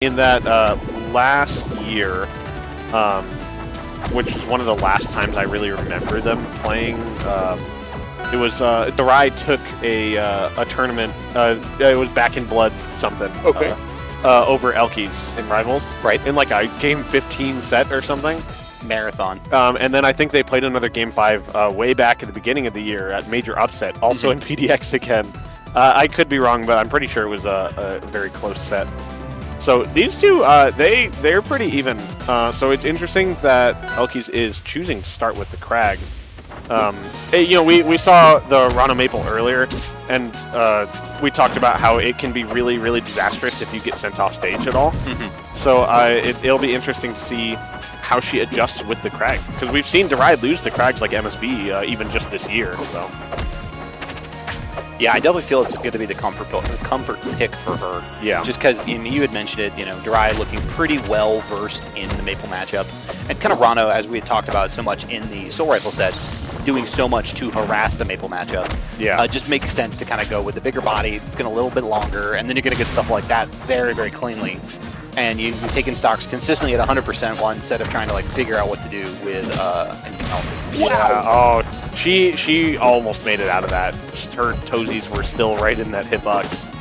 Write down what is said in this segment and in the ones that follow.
in that last year, which was one of the last times I really remember them playing. It was darai took a tournament. It was Back in Blood something. Okay. Over Elkies in Rivals. Right. In like a game 15 set or something. Marathon. And then I think they played another game 5 way back at the beginning of the year at Major Upset, also in PDX again. I could be wrong, but I'm pretty sure it was a very close set. So these two, they're pretty even. So it's interesting that elkies is choosing to start with the Crag. We saw the Rano Maple earlier, and we talked about how it can be really, really disastrous if you get sent off stage at all. So it'll be interesting to see how she adjusts with the Crag, because we've seen darai lose to Crags like MSB even just this year. So. Yeah, I definitely feel it's going to be the comfort pick for her. Yeah. Just because you had mentioned it, darai looking pretty well versed in the Maple matchup, and kind of Rano, as we had talked about so much in the Soul Rifle set, doing so much to harass the Maple matchup. Yeah. Just makes sense to kind of go with the bigger body. It's going a little bit longer, and then you're going to get stuff like that very, very cleanly. And you can take in stocks consistently at 100% one instead of trying to figure out what to do with anything else. Yeah. Oh, she almost made it out of that. Just her toesies were still right in that hitbox.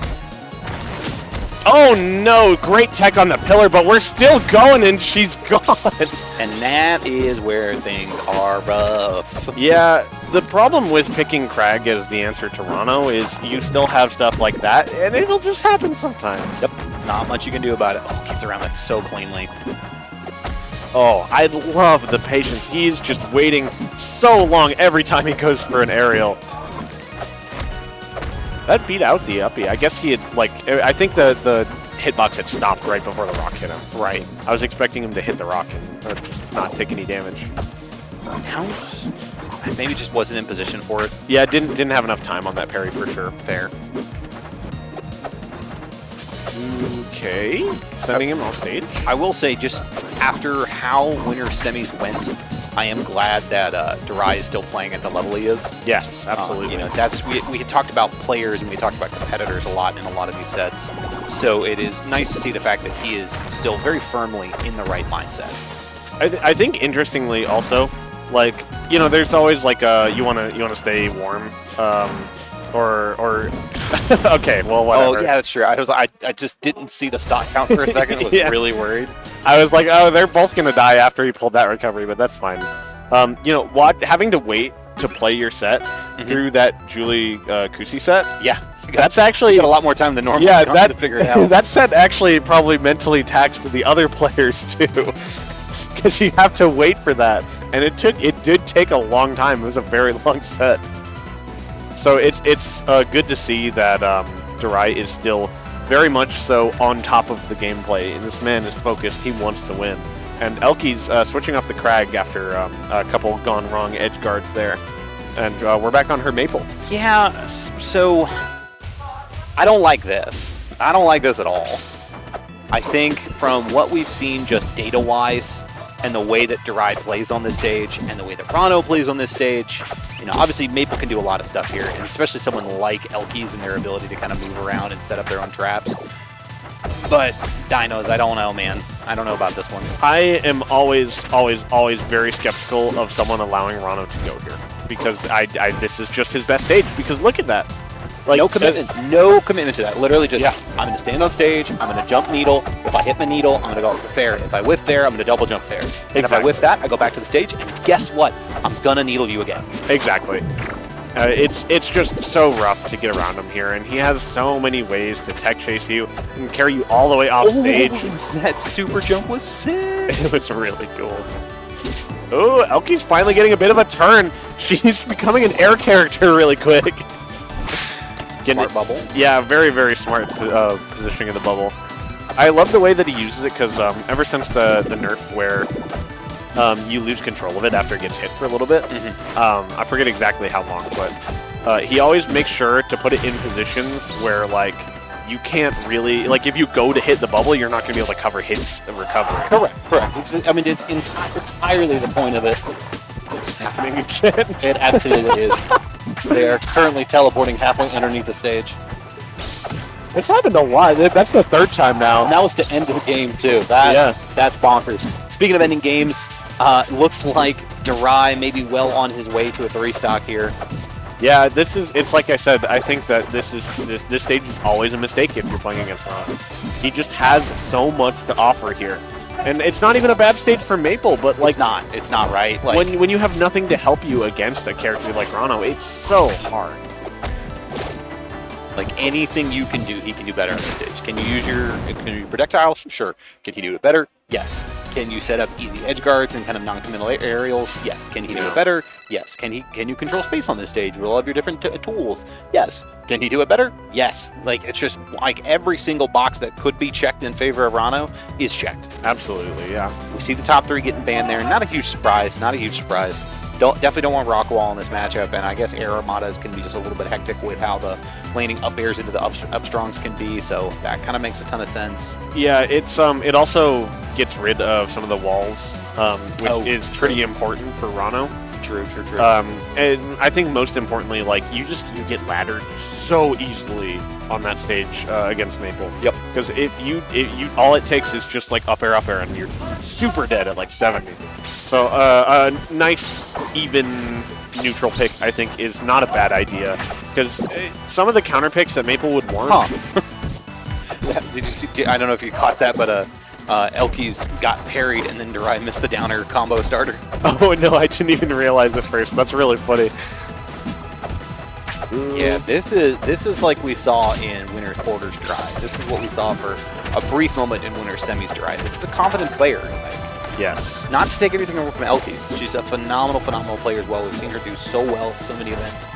Oh no! Great tech on the pillar, but we're still going, and she's gone. And that is where things are rough. Yeah. The problem with picking Crag as the answer to Rano is you still have stuff like that, and it'll just happen sometimes. Yep. Not much you can do about it. Oh, gets around that so cleanly. Oh, I love the patience. He's just waiting so long every time he goes for an aerial. That beat out the uppie. I guess he had, I think the hitbox had stopped right before the rock hit him. Right. I was expecting him to hit the rock and just not take any damage. How? Maybe just wasn't in position for it. Yeah, didn't have enough time on that parry for sure. Fair. Okay, sending him off stage. I will say, just after how winter semis went, I am glad that darai is still playing at the level he is. Yes, absolutely. We had talked about players and we talked about competitors a lot in a lot of these sets. So it is nice to see the fact that he is still very firmly in the right mindset. I think interestingly also, there's always you wanna stay warm, or okay, well, whatever. Oh yeah, that's true. I just didn't see the stock count for a second. I was really worried. I was like, oh, they're both gonna die after he pulled that recovery, but that's fine. Having to wait to play your set through that Julie Kusi set. Yeah, that's actually you got a lot more time than normal. Yeah, to figure it out. That set actually probably mentally taxed the other players too, because you have to wait for that, and it did take a long time. It was a very long set. So it's good to see that darai is still very much so on top of the gameplay, and this man is focused. He wants to win. And elkies switching off the Crag after a couple gone wrong edge guards there. And we're back on her Maple. Yeah, so I don't like this. I don't like this at all. I think from what we've seen just data-wise, and the way that darai plays on this stage, and the way that Rano plays on this stage, obviously Maple can do a lot of stuff here, and especially someone like elkies and their ability to kind of move around and set up their own traps. But Dinos, I don't know, man. I don't know about this one. I am always very skeptical of someone allowing Rano to go here, because this is just his best stage, because look at that. No commitment. No commitment to that. Literally just, I'm going to stand on stage, I'm going to jump needle. If I hit my needle, I'm going to go for fair. If I whiff fair, I'm going to double jump fair. And if I whiff that, I go back to the stage, and guess what? I'm going to needle you again. Exactly. It's just so rough to get around him here, and he has so many ways to tech chase you and carry you all the way off stage. That super jump was sick. It was really cool. Oh, Elki's finally getting a bit of a turn. She's becoming an air character really quick. Smart bubble. Yeah, very, very smart positioning of the bubble. I love the way that he uses it, because ever since the nerf where you lose control of it after it gets hit for a little bit, I forget exactly how long, but he always makes sure to put it in positions where, you can't really, if you go to hit the bubble, you're not going to be able to cover his recovery. Correct. It's entirely the point of it. It's happening again. It absolutely is. They are currently teleporting halfway underneath the stage. It's happened a lot. That's the third time now. And that was to end the game, too. That's bonkers. Speaking of ending games, looks like Darai may be well on his way to a 3-stock here. Yeah, it's like I said, I think that this stage is always a mistake if you're playing against Rana. He just has so much to offer here. And it's not even a bad stage for Maple, but like... It's not right. Like, when you have nothing to help you against a character like Rana, it's so hard. Like, anything you can do, he can do better on this stage. Can you use your projectiles? Sure. Can he do it better? Yes. Can you set up easy edge guards and kind of non-committal aerials? Yes. Can he do it better? Yes. Can you control space on this stage with all of your different tools? Yes. Can he do it better? Yes. Like, it's just like every single box that could be checked in favor of Rano is checked. Absolutely, yeah. We see the top 3 getting banned there. Not a huge surprise. Not a huge surprise. Definitely don't want Rockwall in this matchup, and I guess air armadas can be just a little bit hectic with how the landing up airs into the upstrongs can be, so that kind of makes a ton of sense. Yeah, it also gets rid of some of the walls, which is pretty important for Rano. True. And I think most importantly, like, you get laddered so easily on that stage against Maple. Yep. Because if you all it takes is just like up air, and you're super dead at like 70. So a nice even neutral pick, I think, is not a bad idea. Because some of the counter picks that Maple would want. Did you see? I don't know if you caught that, but elkies got parried and then Darai missed the downer combo starter. Oh no, I didn't even realize at first. That's really funny. Yeah, this is like we saw in Winner's Quarters Dry. This is what we saw for a brief moment in Winner's Semis Dry. This is a confident player. Yes. Not to take everything away from elkies. She's a phenomenal player as well. We've seen her do so well at so many events.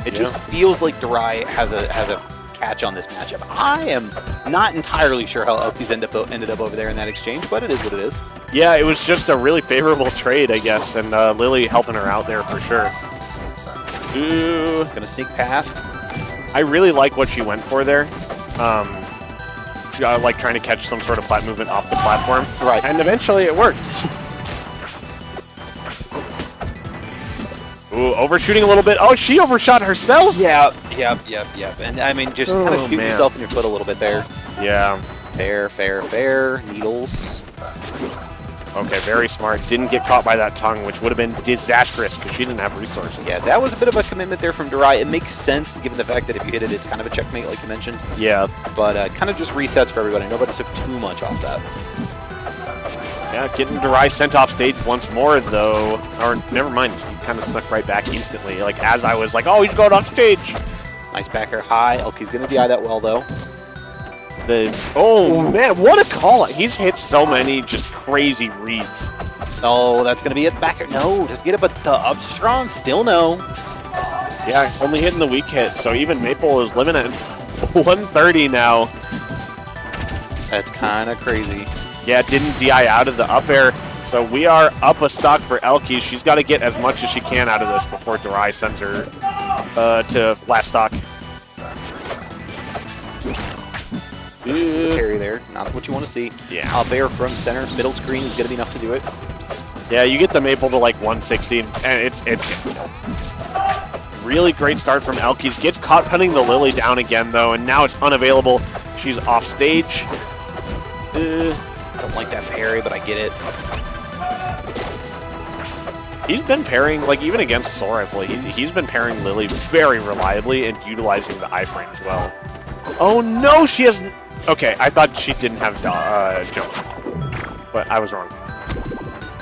It just feels like Darai has a catch on this matchup. I am not entirely sure how elkies ended up over there in that exchange, but it is what it is. Yeah, it was just a really favorable trade, I guess, and Lily helping her out there for sure. Ooh. Gonna sneak past. I really like what she went for there. Like trying to catch some sort of plat movement off the platform. Right. And eventually it worked. Ooh, overshooting a little bit. Oh, she overshot herself? Yep. And I mean, just kind of shoot yourself in your foot a little bit there. Yeah. Fair. Needles. Okay, very smart. Didn't get caught by that tongue, which would have been disastrous because she didn't have resources. Yeah, that was a bit of a commitment there from Darai. It makes sense given the fact that if you hit it, it's kind of a checkmate, like you mentioned. Yeah. But kind of just resets for everybody. Nobody took too much off that. Yeah, getting Darai sent off stage once more, though. Or, never mind, he kind of snuck right back instantly. Like, as I was like, oh, he's going off stage. Nice back air high. Elkie's going to DI that well, though. Oh, man, what a call. He's hit so many just crazy reads. Oh, that's going to be it. Back air. No, does get it, but the up strong, still no. Yeah, only hitting the weak hit, so even Maple is living at 130 now. That's kind of crazy. Yeah, didn't DI out of the up air, so we are up a stock for Elkies. She's got to get as much as she can out of this before Darai sends her to last stock. Parry there, not what you want to see. Yeah. Up air from center, middle screen is going to be enough to do it. Yeah, you get the Maple to like 160, and it's really great start from Elkies. Gets caught putting the Lily down again, though, and now it's unavailable. She's off stage. Don't like that parry, but I get it. He's been pairing, like, even against Sora, he's been pairing Lily very reliably and utilizing the iframe as well. Oh, no, she has... Okay, I thought she didn't have jump, but I was wrong.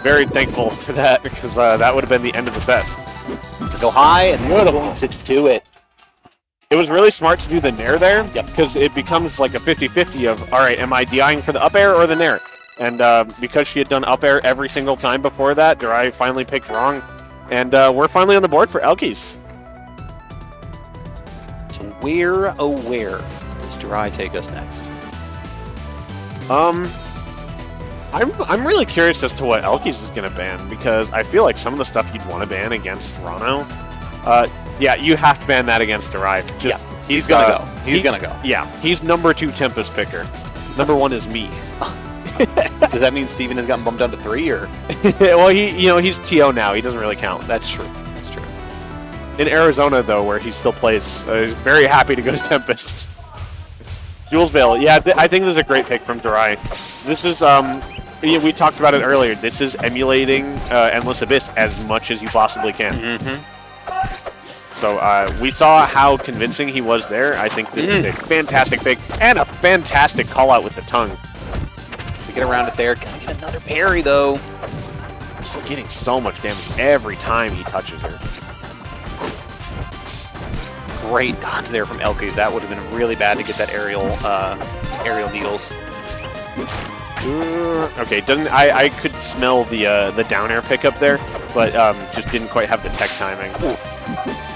Very thankful for that, because that would have been the end of the set. Go high, and you're the one to do it. It was really smart to do the nair there, yep, because it becomes like a 50-50 of, all right, am I DIing for the up air or the nair? And because she had done up air every single time before that, Darai finally picked wrong. And we're finally on the board for Elkies. So where does Darai take us next? I'm really curious as to what Elkies is going to ban, because I feel like some of the stuff you'd want to ban against Rano. Yeah, you have to ban that against Darai. Just, yeah, he's going to go. He's going to go. Yeah, he's number 2 Tempest picker. Number 1 is me. Does that mean Steven has gotten bumped down to 3, or? Well, he's TO now. He doesn't really count. That's true. That's true. In Arizona, though, where he still plays, he's very happy to go to Tempest. Jules Veil. Yeah, I think this is a great pick from darai. This is, we talked about it earlier. This is emulating Endless Abyss as much as you possibly can. So we saw how convincing he was there. I think this is a fantastic pick and a fantastic call out with the tongue. To get around it there. Gonna get another parry, though. Getting so much damage every time he touches her. Great dodge there from elkiies. That would have been really bad to get that aerial needles. Okay, I could smell the down air pickup there, but just didn't quite have the tech timing.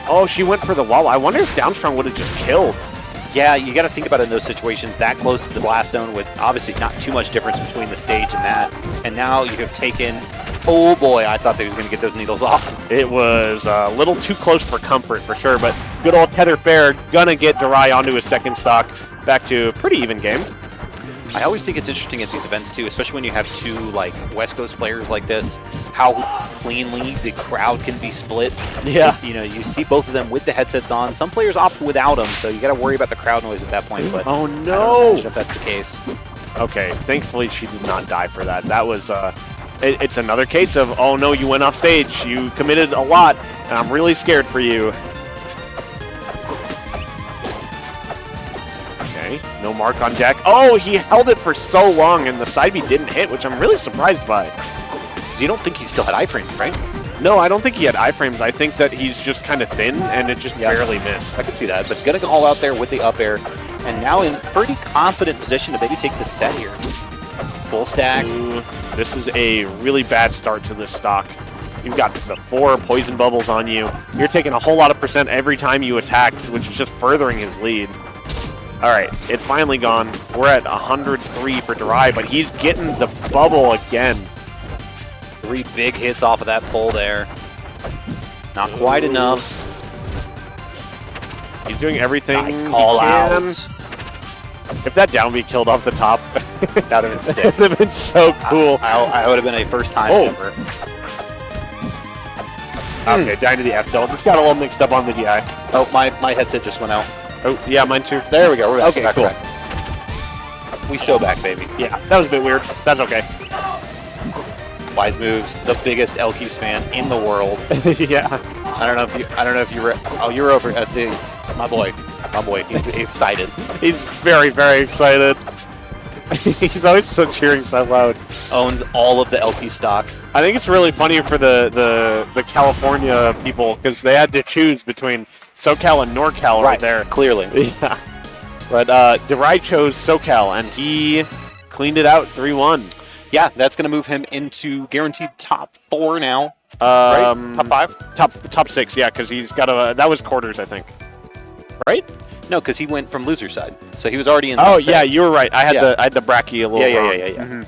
Oh, she went for the wall. I wonder if down strong would have just killed. Yeah, you got to think about it in those situations that close to the blast zone with obviously not too much difference between the stage and that. And now you have taken... Oh boy, I thought they was going to get those needles off. It was a little too close for comfort for sure, but good old Tether Fair gonna get darai onto his second stock. Back to a pretty even game. I always think it's interesting at these events too, especially when you have two like West Coast players like this, how cleanly the crowd can be split. Yeah. You know, you see both of them with the headsets on. Some players opt without them, so you got to worry about the crowd noise at that point. But oh I don't no! imagine if that's the case. Okay, thankfully she did not die for that. That was it's another case of, oh no, you went off stage, you committed a lot, and I'm really scared for you. Okay, no mark on Jack. Oh, he held it for so long, and the side B didn't hit, which I'm really surprised by. Because you don't think he still had iframes, right? No, I don't think he had iframes. I think that he's just kind of thin, and it just barely missed. I could see that, but gonna call out there with the up air, and now in pretty confident position to maybe take the set here. Full stack. Ooh, this is a really bad start to this stock. You've got the 4 poison bubbles on you. You're taking a whole lot of percent every time you attack, which is just furthering his lead. All right, it's finally gone. We're at 103 for darai, but he's getting the bubble again. 3 big hits off of that pull there. Not quite enough. He's doing everything Nice call he can. out. If that down B killed off the top, That would have been sick. that would have been so cool. I would have been a first time ever. Okay, down to the F zone. This got a little mixed up on the DI. Oh, my headset just went out. Oh, yeah, mine too. There we go. We're back. Okay, We're cool. back. We so back, baby. Yeah, that was a bit weird. That's okay. Wise moves. The biggest elkiies fan in the world. Yeah. I don't know if you were. Oh, you were over at the. My boy. He's excited. He's very, very excited. He's always so cheering so loud. Owns all of the elkies stock. I think it's really funny for the California people because they had to choose between SoCal and NorCal right there. Clearly. Yeah. But darai chose SoCal, and he cleaned it out 3-1. Yeah, that's going to move him into guaranteed top 4 now. Right? Top 5? Top 6, yeah, because he's got a... That was quarters, I think. Right? No, because he went from loser side. So he was already in Oh, top yeah, 6. you were right. I had the bracky a little wrong. Yeah.